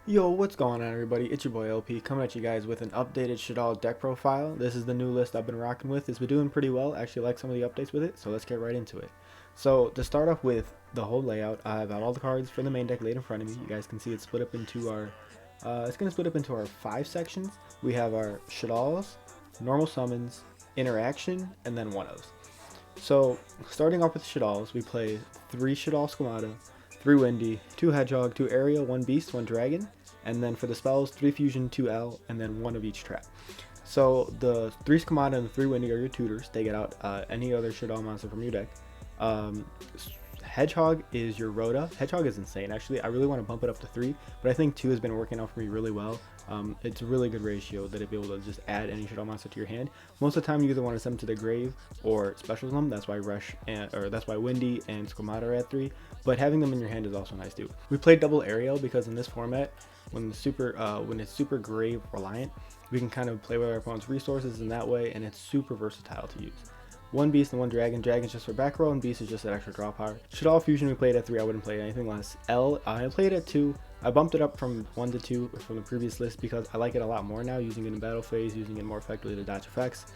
Yo, what's going on everybody? It's your boy LP coming at you guys with an updated Shaddoll deck profile. This is the new list I've been rocking with. It's been doing pretty well. I actually like some of the updates with it, so let's get right into it. So to start off with the whole layout, I've got all the cards for the main deck laid in front of me. You guys can see it's split up into our it's gonna split up into our 5 sections. We have our Shaddolls, normal summons, interaction, and then one-ofs. So starting off with Shaddolls, we play 3 Shaddoll Squamata, 3 Wendi, 2 Hedgehog, 2 Ariel, 1 Beast, 1 Dragon, and then for the spells, 3 Fusion, 2 L, and then 1 of each trap. So the 3 Squamata and the 3 Wendi are your tutors. They get out any other Shaddoll monster from your deck. Um, Hedgehog is your Rhoda. Hedgehog is insane, actually. I really want to bump it up to 3, but I think 2 has been working out for me really well. It's a really good ratio that it'd be able to just add any Shaddoll monster to your hand. Most of the time, you either want to send them to the grave or special them. That's why that's why Wendi and Squamata are at 3. But having them in your hand is also nice too. We played double Ariel because in this format, when it's super grave reliant, we can kind of play with our opponent's resources in that way, and it's super versatile to use. 1 Beast and 1 Dragon. Dragon's just for back row, and Beast is just that extra draw power. Shaddoll Fusion we played at 3, I wouldn't play anything less. L, I played at 2. I bumped it up from 1 to 2 from the previous list because I like it a lot more now, using it in battle phase, using it more effectively to dodge effects.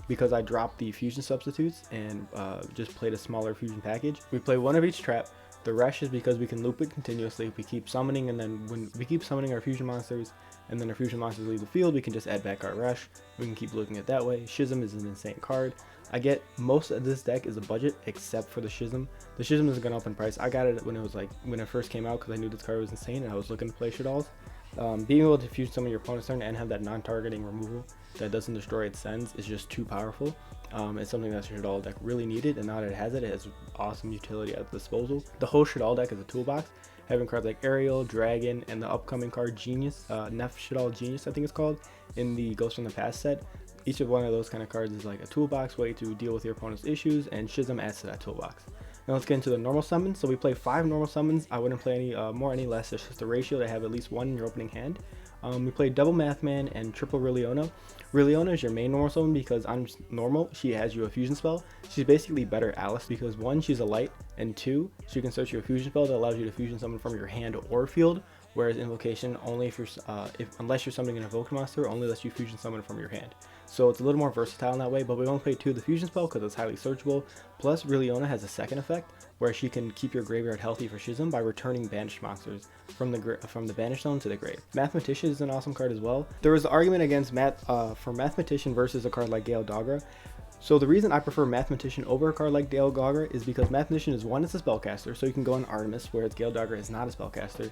Because I dropped the fusion substitutes and just played a smaller fusion package. We play 1 of each trap. The Resh is because we can loop it continuously. We keep summoning, and then when we keep summoning our fusion monsters, and then our fusion monsters leave the field, we can just add back our Resh. We can keep looking at that way. Schism is an insane card. I get most of this deck is a budget except for the Schism. The Schism has gone up in price. I got it when it first came out because I knew this card was insane and I was looking to play Shaddolls. Being able to fusion some of your opponent's turn and have that non-targeting removal that doesn't destroy its sends is just too powerful. It's something that Shaddoll deck really needed, and now that it has awesome utility at its disposal. The whole Shaddoll deck is a toolbox, having cards like Ariel, Dragon, and the upcoming card Genius, Naelshaddoll Genius I think it's called, in the Ghost from the Past set. Each of one of those kind of cards is like a toolbox way to deal with your opponent's issues, and Schism adds to that toolbox. Now let's get into the normal summons. So we play 5 normal summons. I wouldn't play any more, any less. It's just a ratio to have at least 1 in your opening hand. We play double Mathman and triple Rilliona. Rilliona is your main normal summon because on normal, she has you a fusion spell. She's basically better Alice because 1, she's a light, and 2, she can search you a fusion spell that allows you to fusion summon from your hand or field. Whereas Invocation only unless you're summoning an invoked monster, only lets you fusion summon from your hand. So it's a little more versatile in that way, but we only play 2 of the fusion spell because it's highly searchable. Plus, Rilliona has a second effect where she can keep your graveyard healthy for Schism by returning banished monsters from the banished zone to the grave. Mathematician is an awesome card as well. There was an argument against for Mathematician versus a card like Gale Dogra. So the reason I prefer Mathematician over a card like Gale Dogra is because Mathematician is 1, it's a spellcaster, so you can go on Artemis, whereas Gale Dogra is not a spellcaster.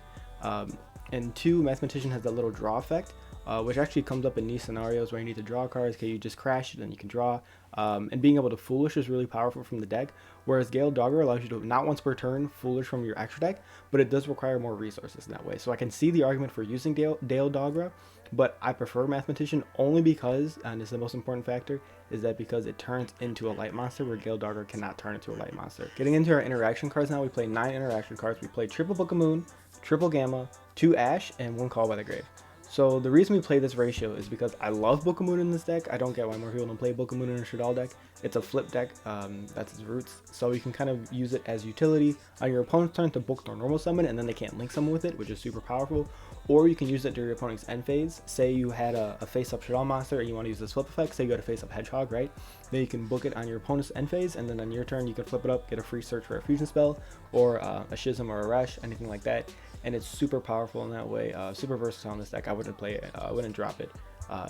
And 2, Mathematician has that little draw effect, which actually comes up in niche scenarios where you need to draw cards. Okay, you just crash it and you can draw. And being able to Foolish is really powerful from the deck, whereas Gale Dogra allows you to not once per turn Foolish from your extra deck, but it does require more resources in that way. So I can see the argument for using Gale Dogra, but I prefer Mathematician only because, and it's the most important factor, is that because it turns into a light monster where Gale Dogra cannot turn into a light monster. Getting into our interaction cards now, we play 9 interaction cards. We play triple Book of Moon, triple Gamma, 2 Ash, and 1 Call by the Grave. So the reason we play this ratio is because I love Book of Moon in this deck. I don't get why more people don't play Book of Moon in a Shaddoll deck. It's a flip deck, that's its roots. So you can kind of use it as utility on your opponent's turn to book their normal summon, and then they can't link summon with it, which is super powerful. Or you can use it during your opponent's end phase. Say you had a face-up Shaddoll monster and you want to use this flip effect. Say you got a face-up Hedgehog, right? Then you can book it on your opponent's end phase, and then on your turn you can flip it up, get a free search for a fusion spell, or a Schism or a Resh, anything like that. And it's super powerful in that way, super versatile in this deck. I wouldn't play it, I wouldn't drop it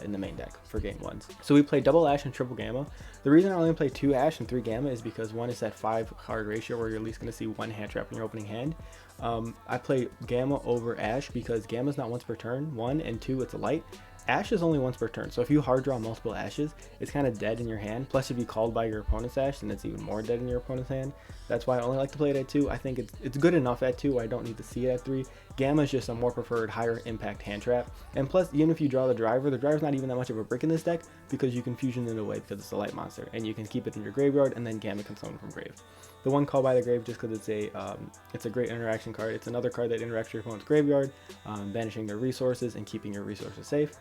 in the main deck for game 1s. So we play double Ash and triple Gamma. The reason I only play 2 Ash and 3 Gamma is because 1 is that 5 card ratio where you're at least going to see 1 hand trap in your opening hand. I play Gamma over Ash because Gamma is not once per turn, 1, and 2, it's a light. Ash is only once per turn, so if you hard draw multiple Ashes, it's kind of dead in your hand. Plus, if you called by your opponent's Ash, then it's even more dead in your opponent's hand. That's why I only like to play it at 2. I think it's good enough at 2. I don't need to see it at 3. Gamma is just a more preferred higher impact hand trap. And plus, even if you draw the driver's not even that much of a brick in this deck because you can fusion it away because it's a light monster, and you can keep it in your graveyard, and then Gamma can summon from grave. The 1 Call by the Grave just because it's a great interaction card. It's another card that interacts with your opponent's graveyard, banishing their resources and keeping your resources safe.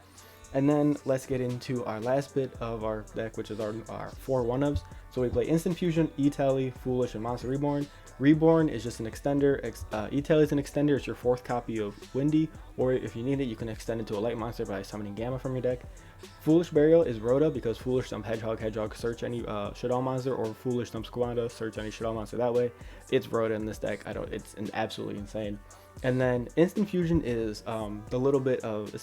And then let's get into our last bit of our deck, which is our 4 1-ofs. So we play Instant Fusion, E-Tally, Foolish, and Monster Reborn. Reborn is just an extender. E-Tally is an extender. It's your 4th copy of Wendi, or if you need it, you can extend it to a light monster by summoning Gamma from your deck. Foolish Burial is Rhoda, because Foolish dump Hedgehog, search any Shaddoll monster, or Foolish dump Squamata, search any Shaddoll monster that way. It's Rhoda in this deck. It's absolutely insane. And then Instant Fusion is it's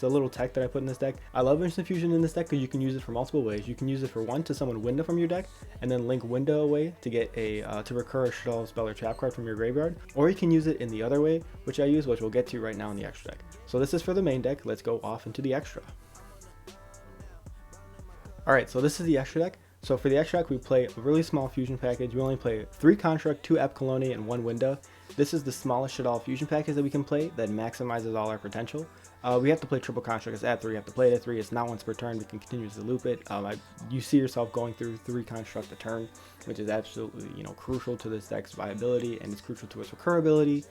a little tech that I put in this deck. I love Instant Fusion in this deck because you can use it for multiple ways. You can use it for one, to summon Winda from your deck, and then link Winda away to get to recur a Shaddoll spell or trap card from your graveyard. Or you can use it in the other way, which I use, which we'll get to right now in the extra deck. So this is for the main deck. Let's go off into the extra. Alright, so this is the extra deck. So for the extra deck, we play a really small fusion package. We only play 3 Construct, 2 Apkallone, and 1 Winda. This is the smallest Shaddoll fusion package that we can play that maximizes all our potential. We have to play triple Construct. It's at 3. You have to play it at 3. It's not once per turn. We can continue to loop it. You see yourself going through 3 Construct a turn, which is absolutely crucial to this deck's viability, and it's crucial to its recurability.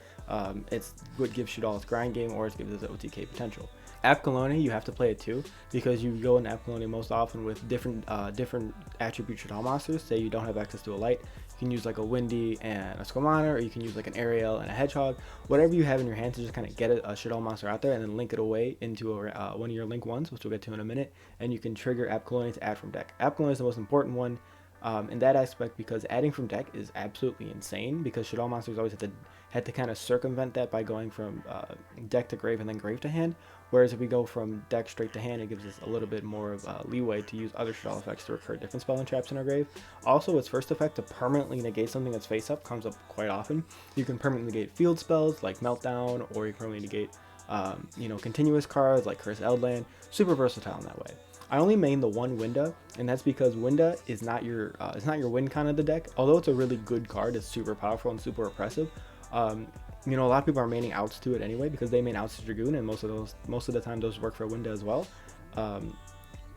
It's what gives Shaddoll its grind game, or it gives it OTK potential. Apkallone, you have to play it too, because you go in Apkallone most often with different attribute Shaddoll monsters. Say you don't have access to a light, you can use like a Wendi and a Squamata, or you can use like an Ariel and a Hedgehog. Whatever you have in your hand to just kind of get a Shaddoll monster out there, and then link it away into one of your link ones, which we'll get to in a minute, and you can trigger Apkallone to add from deck. Apkallone is the most important one in that aspect, because adding from deck is absolutely insane, because Shaddoll monsters always had to kind of circumvent that by going from deck to grave and then grave to hand. Whereas if we go from deck straight to hand, it gives us a little bit more of leeway to use other Shaddoll effects to recur different spell and traps in our grave. Also, its first effect to permanently negate something that's face up comes up quite often. You can permanently negate field spells like Meltdown, or you can permanently negate continuous cards like Curse Eldland. Super versatile in that way. I only main the 1 Winda, and that's because Winda is not your win con of the deck. Although it's a really good card, it's super powerful and super oppressive. A lot of people are maining outs to it anyway, because they main outs to Dragoon, and most of the time those work for Winda as well.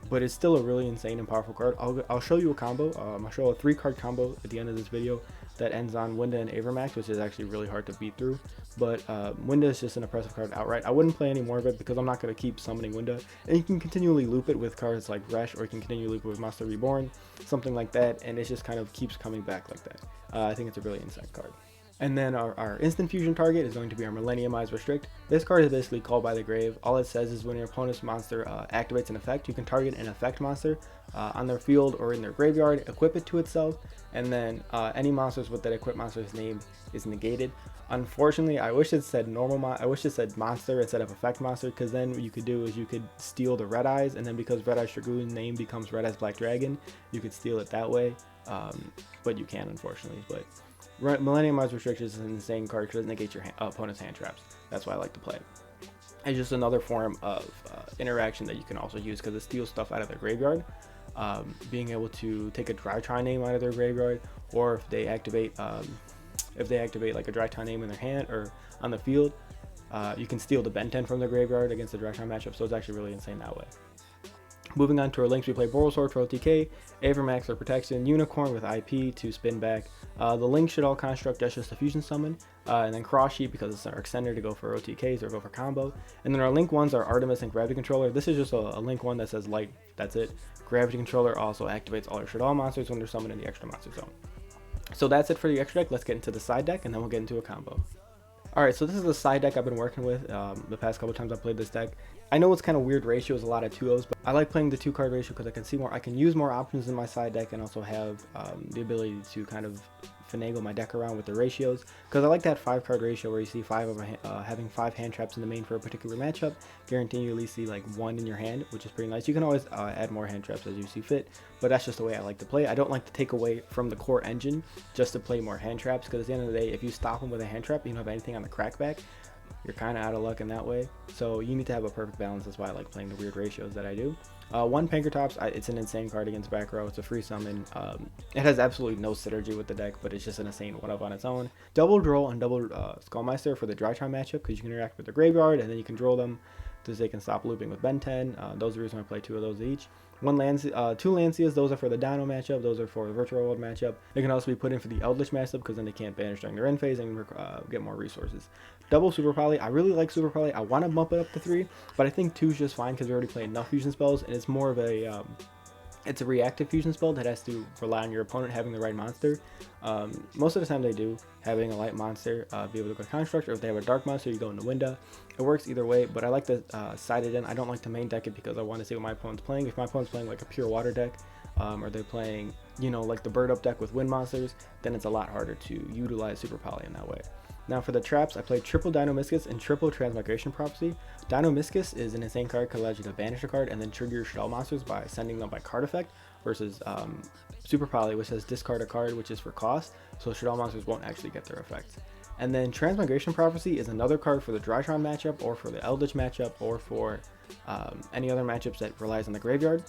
But it's still a really insane and powerful card. I'll show you a combo. I'll show a 3-card combo at the end of this video that ends on Winda and Avermax, which is actually really hard to beat through. But Winda is just an oppressive card outright. I wouldn't play any more of it because I'm not going to keep summoning Winda. And you can continually loop it with cards like Resh, or you can continue to loop it with Monster Reborn, something like that, and it just kind of keeps coming back like that. I think it's a really insane card. And then our instant fusion target is going to be our Millenniumized Restrict. This card is basically called by the grave. All it says is when your opponent's monster activates an effect, you can target an effect monster on their field or in their graveyard, equip it to itself, and then any monsters with that equipped monster's name is negated. Unfortunately, I wish it said monster instead of effect monster, because then what you could do is you could steal the Red Eyes, and then because Red Eyes Dragoon's name becomes Red Eyes Black Dragon, you could steal it that way. But you can, unfortunately. But Millenniumized Restriction is an insane card because it negates your opponent's hand traps. That's why I like to play it. It's just another form of interaction that you can also use, because it steals stuff out of their graveyard. Being able to take a Drytron name out of their graveyard, or if they activate like a Drytron name in their hand or on the field, you can steal the Ben 10 from their graveyard against the Drytron matchup. So it's actually really insane that way. Moving on to our links, we play Borrelsword for OTK, Avermax for protection, Unicorn with IP to spin back. The link Shaddoll Construct, that's just a fusion summon, and then Cross Sheet because it's our extender to go for OTKs or go for combo. And then our link ones are Artemis and Gravity Controller. This is just a link one that says light, that's it. Gravity Controller also activates all our Shaddoll monsters when they're summoned in the extra monster zone. So that's it for the extra deck. Let's get into the side deck, and then we'll get into a combo. Alright, so this is the side deck I've been working with the past couple times I've played this deck. I know it's kind of weird ratios, a lot of 2-0s, but I like playing the 2-card ratio because I can use more options in my side deck, and also have the ability to kind of finagle my deck around with the ratios, because I like that 5-card ratio where you see having 5 hand traps in the main for a particular matchup, guaranteeing you at least see like 1 in your hand, which is pretty nice. You can always add more hand traps as you see fit, but that's just the way I like to play. I don't like to take away from the core engine just to play more hand traps, because at the end of the day, if you stop them with a hand trap, you don't have anything on the crackback, you're kind of out of luck in that way. So you need to have a perfect balance. That's why I like playing the weird ratios that I do. 1 Pankratops, it's an insane card against back row. It's a free summon. It has absolutely no synergy with the deck, but it's just an insane one-up on its own. Double Droll and double Skullmeister for the Drytron matchup, because you can interact with the graveyard, and then you can draw them so they can stop looping with Ben 10. Those are the reasons I play 2 of those each. Two Lancias, those are for the Dino matchup, those are for the Virtual World matchup. They can also be put in for the Eldritch matchup because then they can't banish during their end phase and get more resources. Double Super Poly, I really like Super Poly. I want to bump it up to 3, but I think 2 is just fine because we already play enough fusion spells, and it's more of a it's a reactive fusion spell that has to rely on your opponent having the right monster. Most of the time they do, having a light monster be able to go Construct, or if they have a dark monster, you go into Winda. It works either way, but I like to side it in. I don't like to main deck it because I want to see what my opponent's playing. If my opponent's playing like a pure water deck, or they're playing, you know, like the bird up deck with wind monsters, then it's a lot harder to utilize Super Poly in that way. Now for the traps, I played triple Dino-Miscus and triple Transmigration Prophecy. Dino-Miscus is an insane card that allows you to banish a card and then trigger your Shaddoll monsters by sending them by card effect, versus Super Poly, which says discard a card, which is for cost, so Shaddoll monsters won't actually get their effects. And then Transmigration Prophecy is another card for the Drytron matchup, or for the Eldritch matchup, or for any other matchups that relies on the graveyard.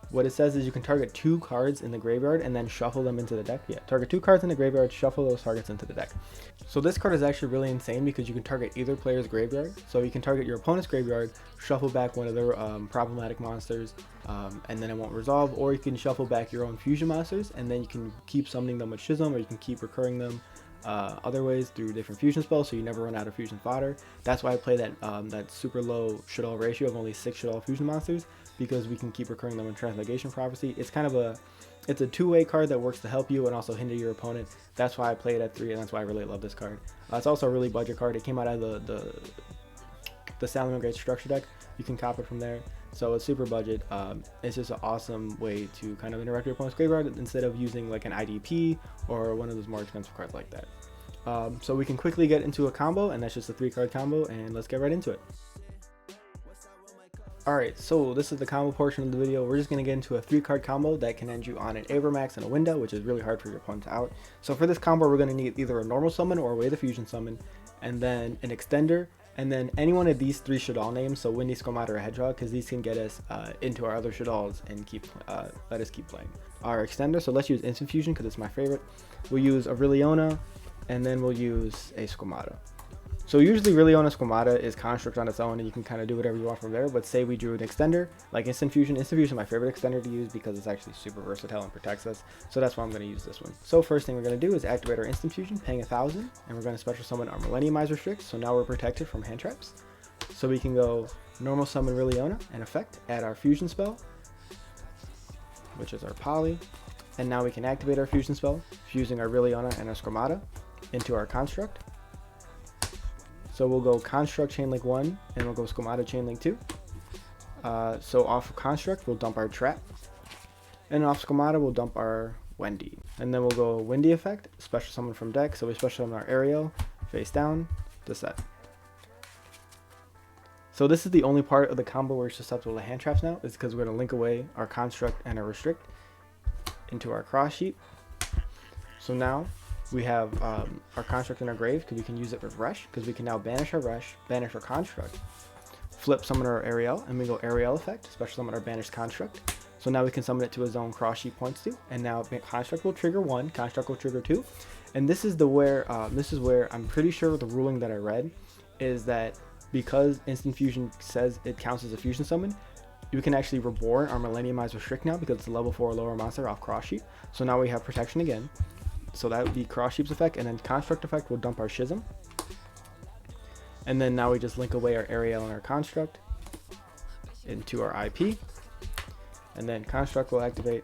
What it says is you can target 2 cards in the graveyard and then shuffle them into the deck. Yeah, target 2 cards in the graveyard, shuffle those targets into the deck. So this card is actually really insane because you can target either player's graveyard. So you can target your opponent's graveyard, shuffle back one of their problematic monsters, and then it won't resolve. Or you can shuffle back your own fusion monsters, and then you can keep summoning them with Schism, or you can keep recurring them other ways through different fusion spells, so you never run out of fusion fodder. That's why I play that super low Shaddoll ratio of only 6 Shaddoll fusion monsters, because we can keep recurring them in Transmigration Prophecy. It's kind of it's a two-way card that works to help you and also hinder your opponent. That's why I play it at 3, and that's why I really love this card. It's also a really budget card. It came out of the Salamangreat structure deck. You can cop it from there, so it's super budget. It's just an awesome way to kind of interact with your opponent's graveyard instead of using like an IDP or one of those more expensive cards like that. So we can quickly get into a combo, and that's just a 3-card combo, and let's get right into it. Alright, so this is the combo portion of the video. We're just going to get into a 3-card combo that can end you on an Avermax and a Winda, which is really hard for your opponent to out. So for this combo, we're going to need either a normal summon or away the fusion summon, and then an extender, and then any one of these 3 Shaddoll names, so Wendi, Squamata, or Hedgehog, because these can get us into our other Shaddolls and let us keep playing. Our extender, so let's use Instant Fusion because it's my favorite. We'll use a Rilliona, and then we'll use a Squamata. So usually Rilliona Squamata is construct on its own, and you can kind of do whatever you want from there. But say we drew an extender, like Instant Fusion. Instant Fusion is my favorite extender to use because it's actually super versatile and protects us. So that's why I'm going to use this one. So first thing we're going to do is activate our Instant Fusion, paying 1,000, and we're going to special summon our Millenniumize Restrict. So now we're protected from hand traps. So we can go normal summon Rilliona and effect, add our fusion spell, which is our Poly, and now we can activate our fusion spell, fusing our Rilliona and our Squamata into our construct. So we'll go Construct Chainlink 1, and we'll go Squamata Chainlink 2. So off of Construct, we'll dump our Trap. And off Squamata, we'll dump our Wendi. And then we'll go Wendi effect, special summon from deck. So we special summon our Ariel, face down, to set. So this is the only part of the combo where it's susceptible to hand traps now, is because we're going to link away our Construct and our Restrict into our cross sheet. So now we have our Construct in our grave because we can use it with Resh, because we can now banish our Resh, banish our Construct, flip summon our Ariel, and we go Ariel effect, special summon our banished Construct. So now we can summon it to a zone cross sheet points to, and now Construct will trigger 1, Construct will trigger 2, and this is where I'm pretty sure the ruling that I read is that because Instant Fusion says it counts as a fusion summon, you can actually reborn our Millenniumize Restrict now because it's a level 4 lower monster off cross sheet. So now we have protection again. So that would be cross sheep's effect, and then Construct effect will dump our Schism. And then now we just link away our Ariel and our Construct into our IP. And then Construct will activate,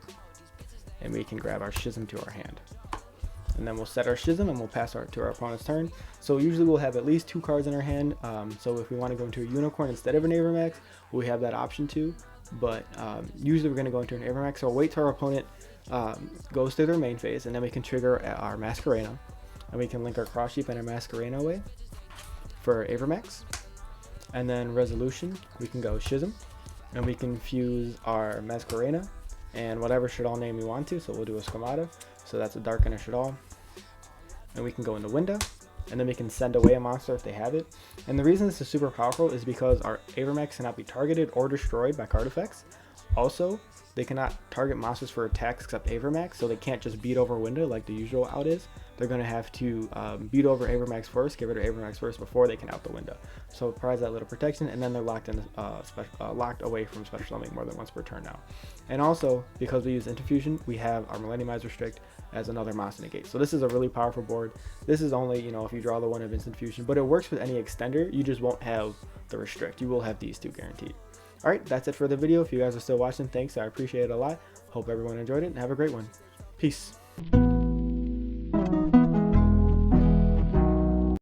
and we can grab our Schism to our hand. And then we'll set our Schism, and we'll pass to our opponent's turn. So usually we'll have at least 2 cards in our hand. So if we want to go into a Unicorn instead of an Avermax, we have that option too. But usually we're going to go into an Avermax, so we'll wait till our opponent goes through their main phase, and then we can trigger our Masquerena, and we can link our cross sheep and our Masquerena away for Avermax. And then Resolution, we can go Schism, and we can fuse our Masquerena and whatever Shaddoll name we want to. So we'll do a Squamata, so that's a dark and a Shaddoll, and we can go into Winda, and then we can send away a monster if they have it. And the reason this is super powerful is because our Avermax cannot be targeted or destroyed by card effects, Also, they cannot target monsters for attacks except Avermax, so they can't just beat over Winda like the usual out is. They're going to have to beat over Avermax first, get rid of Avermax first before they can out the Winda. So it provides that little protection, and then they're locked in, locked away from special summoning more than once per turn now. And also, because we use Infusion, we have our Millenniumize Restrict as another monster negate. So this is a really powerful board. This is only, you know, if you draw the one of Instant Fusion, but it works with any extender. You just won't have the Restrict. You will have these two guaranteed. Alright, that's it for the video. If you guys are still watching, thanks. I appreciate it a lot. Hope everyone enjoyed it, and have a great one. Peace.